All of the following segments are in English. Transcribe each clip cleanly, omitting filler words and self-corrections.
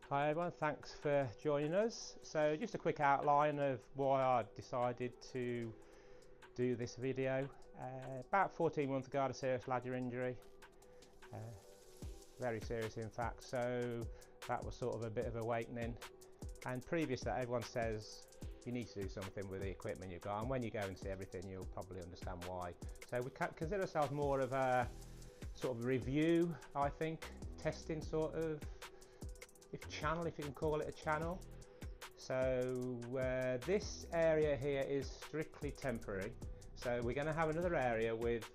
Hi everyone, thanks for joining us. So just a quick outline of why I decided to do this video. About 14 months ago I had a serious ladder injury, very serious in fact, so that was sort of a bit of awakening. And previous to that, everyone says you need to do something with the equipment you've got, and when you go and see everything you'll probably understand why. So we consider ourselves more of a sort of review, I think, testing sort of channel, if you can call it a channel. So this area here is strictly temporary, so we're going to have another area with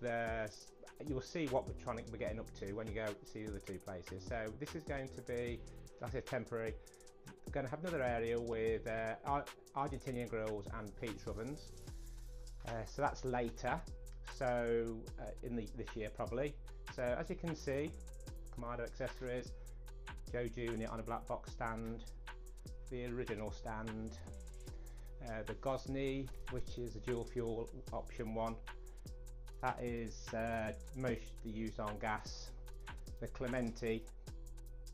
you'll see what we're getting up to when you go see the other two places. So this is going to be, like I said, temporary. We're going to have another area with Argentinian grills and pizza ovens, so that's later, so this year probably. So as you can see, Kamado accessories, Joe Junior on a black box stand, the original stand, the Gosney, which is a dual fuel option one, that is mostly used on gas. The Clementi,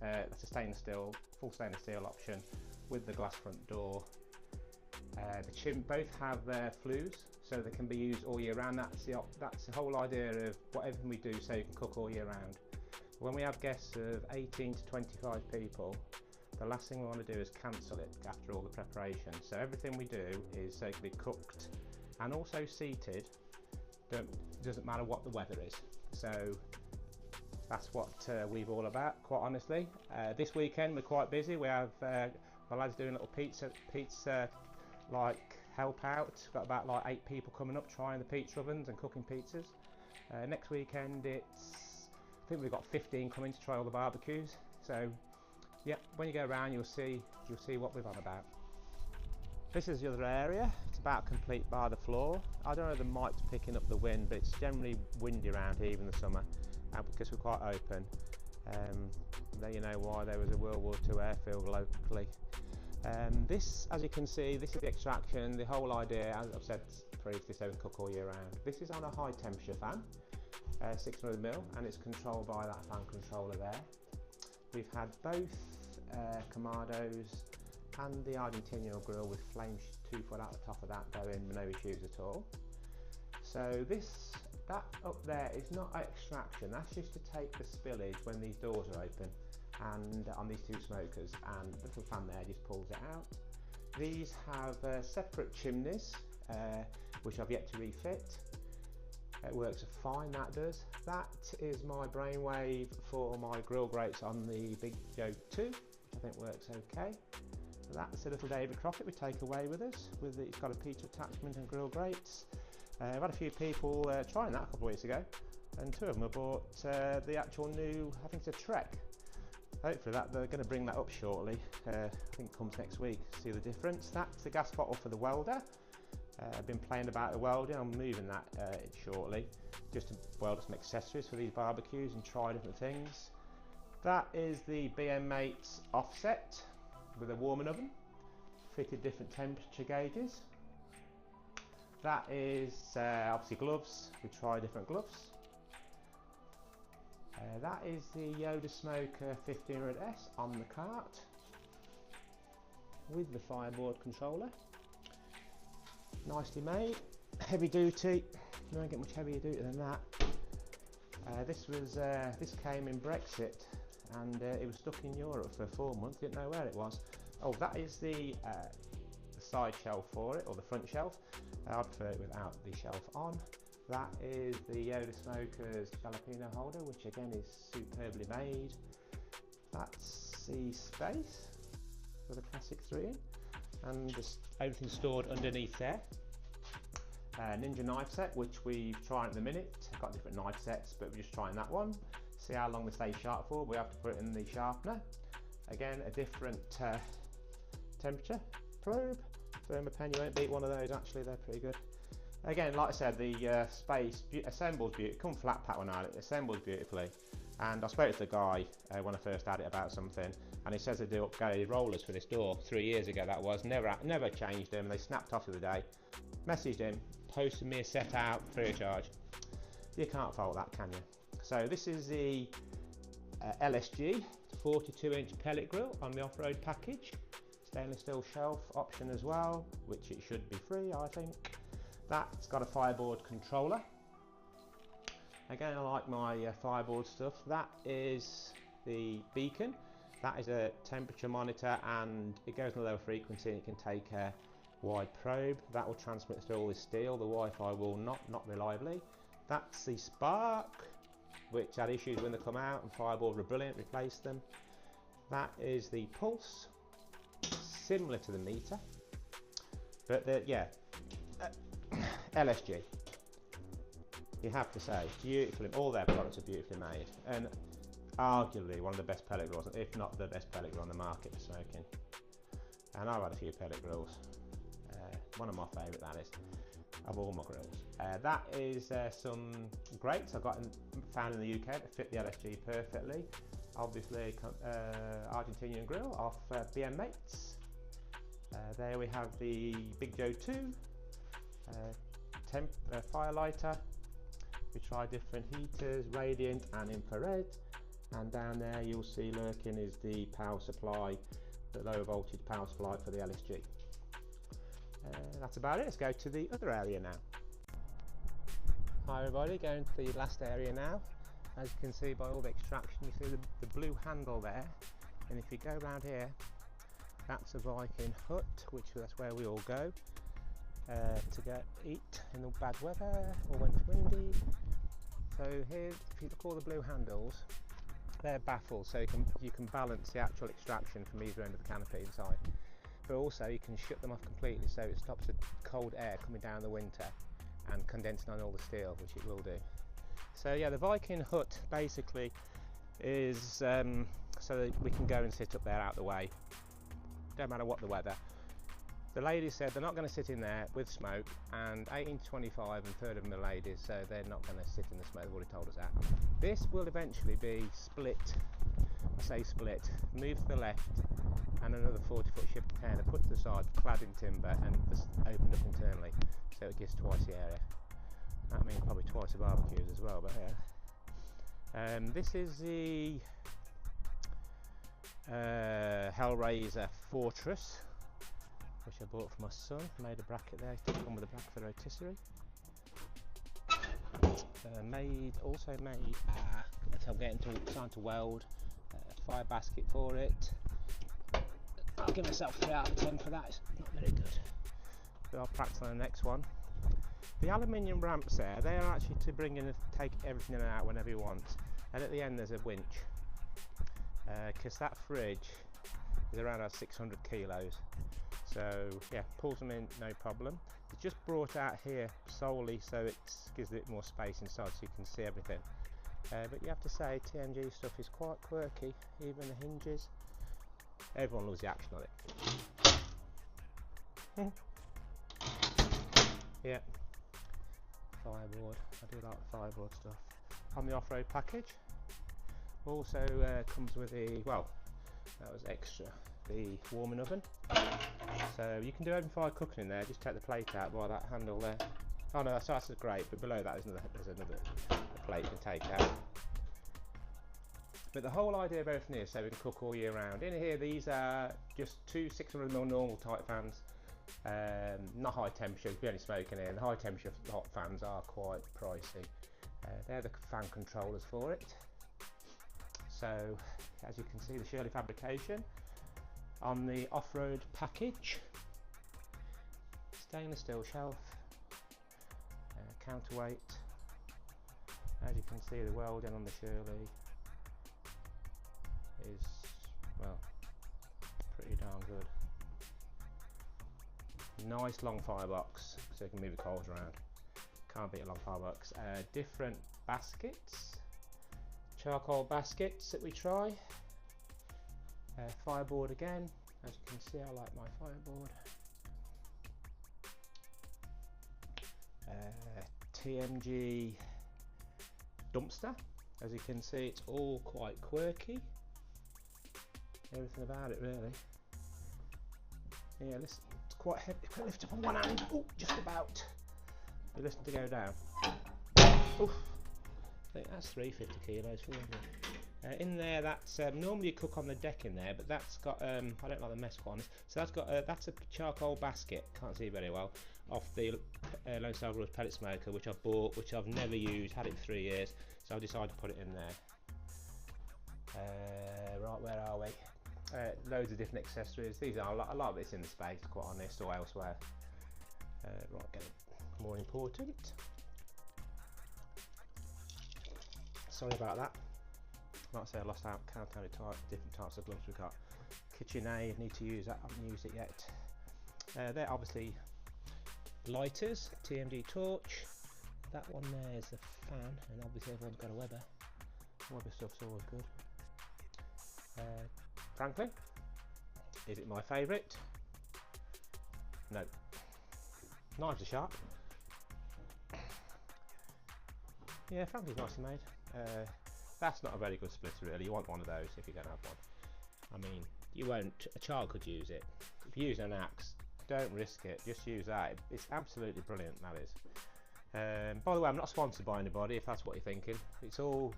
that's a stainless steel, full stainless steel option with the glass front door. The both have their flues, so they can be used all year round. That's the whole idea of whatever we do, so you can cook all year round. When we have guests of 18 to 25 people, the last thing we want to do is cancel it after all the preparation. So everything we do is so it can be cooked and also seated. Doesn't matter what the weather is. So that's what we're all about, quite honestly. This weekend we're quite busy. We have my lads doing a little pizza like help out. Got about like 8 people coming up trying the pizza ovens and cooking pizzas. Next weekend I think we've got 15 coming to try all the barbecues. So yeah, when you go around you'll see what we're on about. This is the other area. It's about complete by the floor. I don't know if the mic's picking up the wind, but it's generally windy around here even in the summer, because we're quite open. There you know why there was a World War II airfield locally. This, as you can see, this is the extraction. The whole idea, as I've said previously, so we can cook all year round. This is on a high temperature fan, 600mm, and it's controlled by that fan controller there. We've had both Kamados and the Argentinian grill with flames 2 foot out the top of that going, no issues at all. So that up there is not extraction, that's just to take the spillage when these doors are open, and on these 2 smokers, and the little fan there just pulls it out. These have separate chimneys, which I've yet to refit. It works fine, that does. That is my brainwave for my grill grates on the Big Joe 2, which I think works okay. That's a little David Crockett we take away with us. It's got a pizza attachment and grill grates. I've had a few people trying that a couple of weeks ago, and 2 of them have bought the actual new, I think it's a Trek. Hopefully they're going to bring that up shortly. I think it comes next week, see the difference. That's the gas bottle for the welder. I've been playing about the welding, I'm moving that shortly, just to weld some accessories for these barbecues and try different things. That is the BM Mates offset with a warming oven, fitted different temperature gauges. That is obviously gloves, we try different gloves. That is the Yoda Smoker 1500S on the cart with the fireboard controller. Nicely made, heavy duty, you don't get much heavier duty than that. This came in Brexit, and it was stuck in Europe for 4 months, didn't know where it was. Oh, that is the side shelf for it, or the front shelf. I prefer it without the shelf on. That is the Yoda Smoker's jalapeno holder, which again is superbly made. That's the space for the classic 3-in, and just everything stored underneath there. Ninja knife set, which we've tried at the minute. I've got different knife sets, but we're just trying that one. See how long they stay sharp for. We have to put it in the sharpener. Again, a different temperature probe. Thermopen, you won't beat one of those actually, they're pretty good. Again, like I said, the space assembles beautifully. Come flat pack one out, it assembles beautifully. And I spoke to the guy when I first had it about something, and he says they do upgraded rollers for this door. 3 years ago that was, never changed them. They snapped off the other day. Messaged him, posted me a set out free of charge. You can't fault that, can you? So this is the LSG 42-inch pellet grill on the off-road package. Stainless steel shelf option as well, which it should be free, I think. That's got a fireboard controller. Again, I like my fireboard stuff. That is the beacon. That is a temperature monitor, and it goes on a lower frequency and it can take a wide probe. That will transmit through all this steel. The Wi-Fi will not reliably. That's the spark, which had issues when they come out, and fireboard were brilliant, replaced them. That is the pulse, similar to the meter, but LSG. You have to say, beautifully, all their products are beautifully made, and arguably one of the best pellet grills, if not the best pellet grill on the market for smoking. And I've had a few pellet grills. One of my favourite, that is, of all my grills. That is some grates I've found in the UK that fit the LSG perfectly. Obviously, Argentinian grill off BM Mates. There we have the Big Joe 2 fire lighter. We try different heaters, radiant and infrared. And down there you'll see lurking is the power supply, the low voltage power supply for the LSG. That's about it. Let's go to the other area now. Hi everybody, going to the last area now. As you can see by all the extraction, you see the blue handle there, and if you go around here, that's a Viking hut, that's where we all go to eat in the bad weather or when it's windy. So here, if you look at all the blue handles, they're baffles, so you can balance the actual extraction from either end of the canopy inside. But also you can shut them off completely, so it stops the cold air coming down in the winter and condensing on all the steel, which it will do. So yeah, the Viking hut basically is so that we can go and sit up there out the way, don't matter what the weather. The ladies said they're not going to sit in there with smoke, and 18 to 25 and a third of them are ladies, so they're not going to sit in the smoke. They've already told us that. This will eventually be split, I say split, move to the left, and another 40-foot shipping container put to the side, clad in timber, and just opened up internally, so it gives twice the area. That means probably twice the barbecues as well, but yeah. This is the Hellraiser Fortress, which I bought for my son. Made a bracket there, took one with a black for rotisserie. Also made, I'm getting time to weld, a fire basket for it. I'll give myself 3 out of 10 for that, it's not very good. But I'll practice on the next one. The aluminium ramps there, they are actually to bring in and take everything in and out whenever you want. And at the end there's a winch, because that fridge is around about 600 kilos. So yeah, pulls them in no problem. It's just brought out here solely so it gives it more space inside so you can see everything. But you have to say TNG stuff is quite quirky, even the hinges. Everyone loves the action on it. Yeah, fireboard. I do like the fireboard stuff. On the off-road package, also comes with the, well, that was extra, the warming oven. So you can do open fire cooking in there. Just take the plate out by that handle there. Oh no, that's great. But below that there's another plate you can take out. But the whole idea of everything is so we can cook all year round. In here, these are just two 600mm normal type fans. Not high temperature, you'll be only smoking in. The high temperature hot fans are quite pricey. They're the fan controllers for it. So, as you can see, the Shirley fabrication on the off-road package. Stainless steel shelf, counterweight. As you can see, the welding on the Shirley is, well, pretty darn good. Nice long firebox, so you can move the coals around. Can't beat a long firebox. Different baskets, charcoal baskets that we try. Fireboard again, as you can see, I like my fireboard. TMG dumpster, as you can see, it's all quite quirky. Everything about it, really. Yeah, listen, it's quite heavy. You can lift up on one hand. Oh, just about. You listen to go down. Oof. I think that's 350 kilos, 400. In there, that's normally you cook on the deck in there, but that's got I don't like the mess quite honest. So that's got that's a charcoal basket. Can't see very well. Off the Lone Star Grudge pellet smoker, which I've bought, which I've never used. Had it for 3 years, so I decided to put it in there. Right, where are we? Loads of different accessories. These are a lot of it's in the space, quite honest, or elsewhere. Right, getting more important. Sorry about that. Like I say, I lost out count how many different types of gloves we've got. KitchenAid, need to use that. I haven't used it yet. They're obviously lighters. TMD torch. That one there is the fan, and obviously everyone's got a Weber. Weber stuff's always good. Frankly, is it my favourite? No. Knives are sharp. Yeah, frankly, nicely made. That's not a very good splitter, really. You want one of those if you're going to have one. I mean, you won't. A child could use it. If you use an axe, don't risk it. Just use that. It's absolutely brilliant. That is. By the way, I'm not sponsored by anybody. If that's what you're thinking, it's all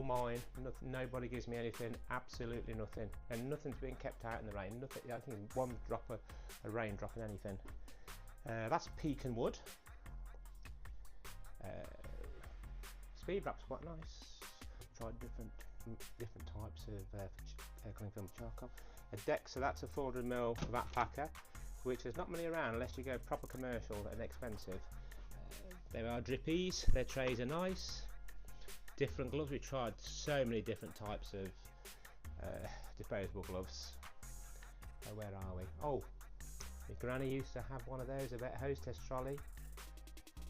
mine. Nobody gives me anything. Absolutely nothing, and nothing's being kept out in the rain. Nothing. I think one drop of rain dropping anything. That's pecan wood. Speed wrap's quite nice. Tried different types of cling film charcoal. A deck, so that's a 400mm vat packer, which there's not many around unless you go proper commercial and expensive. There are drippies. Their trays are nice. Different gloves. We tried so many different types of disposable gloves. Where are we? Oh, my granny used to have one of those, a vet hostess trolley.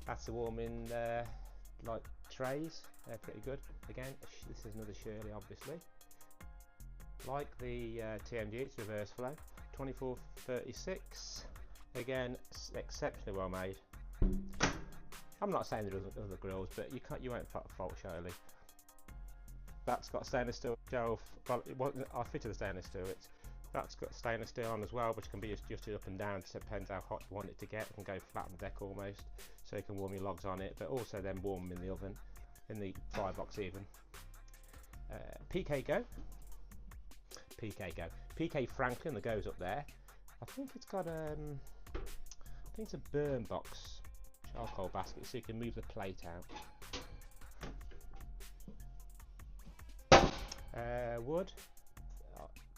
That's the warming like trays. They're pretty good. Again, this is another Shirley, obviously. Like the TMG, it's reverse flow. 2436. Again, exceptionally well made. I'm not saying there are other grills, but you won't fault Shirley. That's got stainless steel shelf. Well, I fitted the stainless steel. That's got stainless steel on as well, which can be adjusted up and down. So it depends how hot you want it to get. It can go flat on the deck almost, so you can warm your logs on it, but also then warm them in the oven, in the firebox even. PK Go. PK Franklin that goes up there. I think it's got I think it's a burn box charcoal basket, so you can move the plate out. Wood,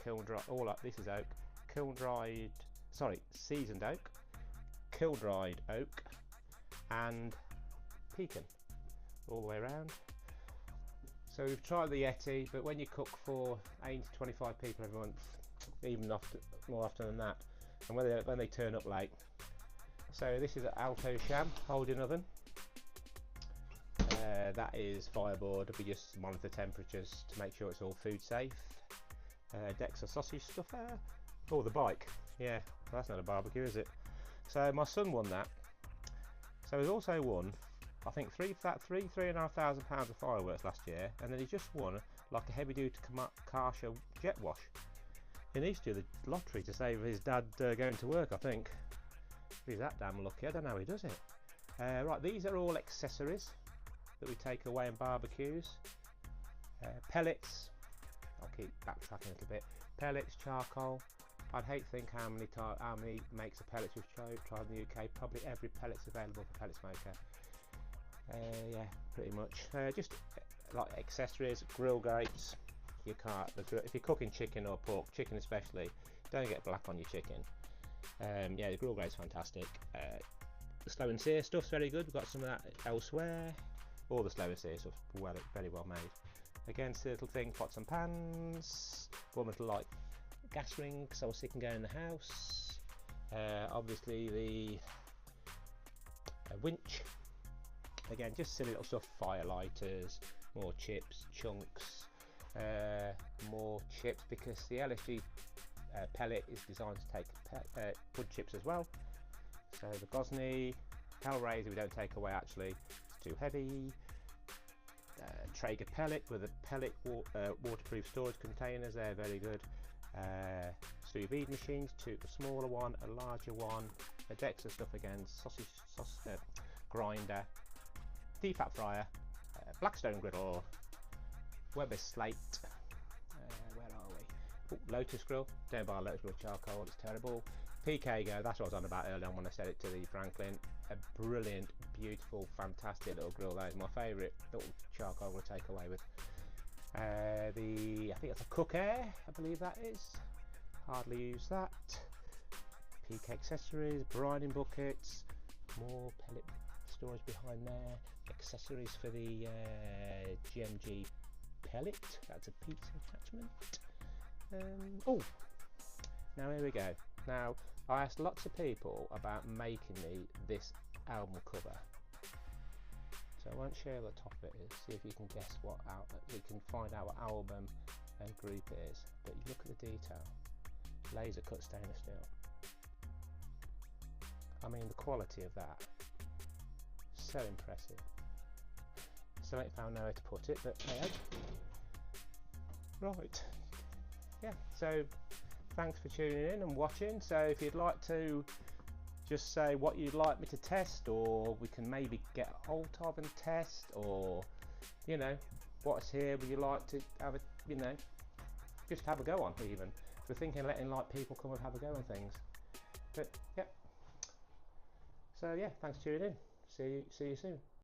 kiln dry. This is oak, kiln dried. Sorry, seasoned oak, kiln dried oak, and pecan, all the way around. So we've tried the Yeti, but when you cook for 18 to 25 people every month, even more often than that, and when they turn up late. So this is an Alto Sham holding oven. That is fireboard. We just monitor temperatures to make sure it's all food safe. Dexa sausage stuffer. Oh, the bike. Yeah, that's not a barbecue, is it? So my son won that. So he's also won, I think, £3,500 of fireworks last year, and then he just won like a heavy-duty Karsha jet wash. He needs to do the lottery to save his dad going to work, I think. If he's that damn lucky, I don't know how he does it. Right, these are all accessories that we take away in barbecues. Pellets. I'll keep backtracking a little bit. Pellets, charcoal. I'd hate to think how many makes of pellets we've tried in the UK. Probably every pellet's available for pellet smoker. Yeah, pretty much. Just like accessories, grill grates. You can't. If you're cooking chicken or pork, chicken especially, don't get black on your chicken. Yeah, the grill grate's fantastic. The slow and sear stuff's very good. We've got some of that elsewhere. All the slow and sear stuff's very well made. Again, little thing, pots and pans. One little like gas ring, so it can go in the house. Obviously the winch. Again, just silly little stuff. Fire lighters, more chips, chunks, more chips, because the LSG pellet is designed to take wood chips as well. So the Gosney, Hellraiser we don't take away actually, it's too heavy. Traeger pellet with a pellet waterproof storage containers, they're very good. Sous vide machines, a smaller one, a larger one, a Dexa stuff again, sausage grinder, deep fat fryer, Blackstone griddle, Weber slate. Where are we? Ooh, Lotus grill. Don't buy Lotus grill charcoal, it's terrible. PK Go, that's what I was on about earlier on when I said it to the Franklin. A brilliant, beautiful, fantastic little grill. That is my favourite little charcoal to take away with. I think it's a Cook Air, I believe that is. Hardly use that. PK accessories, brining buckets, more pellet storage behind there. Accessories for the GMG pellet. That's a pizza attachment. Oh, now here we go. Now I asked lots of people about making me this album cover. So I won't share the top of it is. See if you can guess what you can find out what album and group it is. But you look at the detail. Laser cut stainless steel. I mean the quality of that. So impressive. So I found nowhere to put it, but hey. Right. Yeah. So thanks for tuning in and watching. So if you'd like to just say what you'd like me to test, or we can maybe get hold of and test, or you know, what's here would you like to have a, you know, just have a go on even. We're thinking letting like people come and have a go on things. But yeah. So yeah, thanks for tuning in. See you soon.